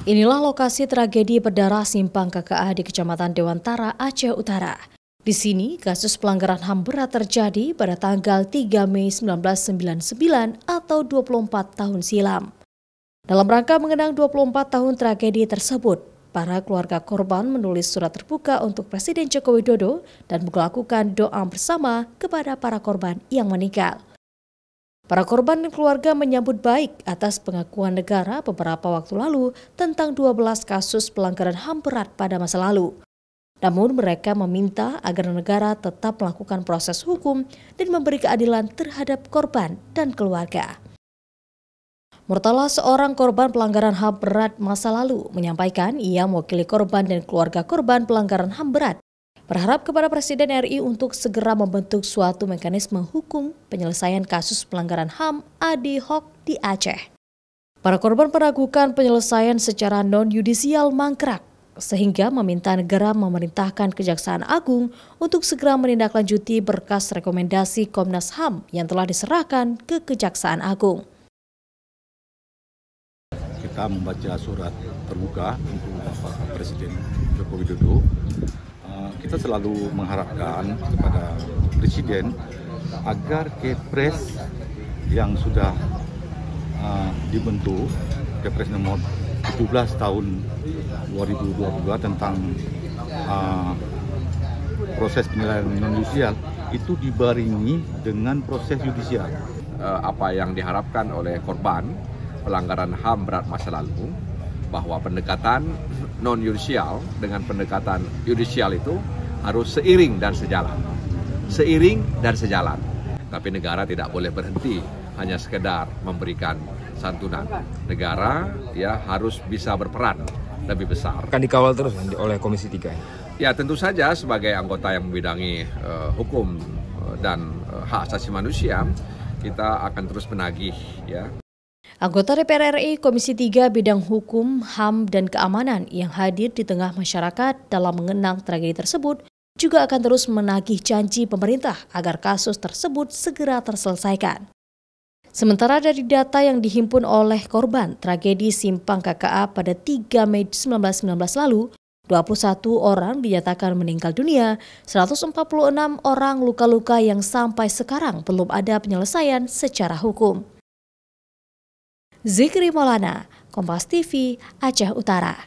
Inilah lokasi tragedi berdarah Simpang KKA di Kecamatan Dewantara, Aceh Utara. Di sini, kasus pelanggaran HAM berat terjadi pada tanggal 3 Mei 1999 atau 24 tahun silam. Dalam rangka mengenang 24 tahun tragedi tersebut, para keluarga korban menulis surat terbuka untuk Presiden Joko Widodo dan melakukan doa bersama kepada para korban yang meninggal. Para korban dan keluarga menyambut baik atas pengakuan negara beberapa waktu lalu tentang 12 kasus pelanggaran HAM berat pada masa lalu. Namun mereka meminta agar negara tetap melakukan proses hukum dan memberi keadilan terhadap korban dan keluarga. Murtala, seorang korban pelanggaran HAM berat masa lalu, menyampaikan ia mewakili korban dan keluarga korban pelanggaran HAM berat, berharap kepada Presiden RI untuk segera membentuk suatu mekanisme hukum penyelesaian kasus pelanggaran HAM ad hoc di Aceh. Para korban meragukan penyelesaian secara non-yudisial mangkrak, sehingga meminta negara memerintahkan Kejaksaan Agung untuk segera menindaklanjuti berkas rekomendasi Komnas HAM yang telah diserahkan ke Kejaksaan Agung. Kita membaca surat terbuka untuk Bapak Presiden Joko Widodo. Kita selalu mengharapkan kepada Presiden agar Kepres yang sudah dibentuk, Kepres nomor 17 tahun 2022 tentang proses penilaian non-yudisial itu dibarengi dengan proses yudisial. Apa yang diharapkan oleh korban pelanggaran HAM berat masa lalu, bahwa pendekatan non-yudisial dengan pendekatan yudisial itu harus seiring dan sejalan. Seiring dan sejalan. Tapi negara tidak boleh berhenti hanya sekedar memberikan santunan. Negara harus bisa berperan lebih besar. Akan dikawal terus oleh Komisi 3? Ya, tentu saja sebagai anggota yang membidangi hukum dan hak asasi manusia, kita akan terus menagih Anggota DPR RI Komisi 3 Bidang Hukum, HAM, dan Keamanan yang hadir di tengah masyarakat dalam mengenang tragedi tersebut juga akan terus menagih janji pemerintah agar kasus tersebut segera terselesaikan. Sementara dari data yang dihimpun oleh korban tragedi Simpang KKA pada 3 Mei 1919 lalu, 21 orang dinyatakan meninggal dunia, 146 orang luka-luka yang sampai sekarang belum ada penyelesaian secara hukum. Zikri Maulana, Kompas TV, Aceh Utara.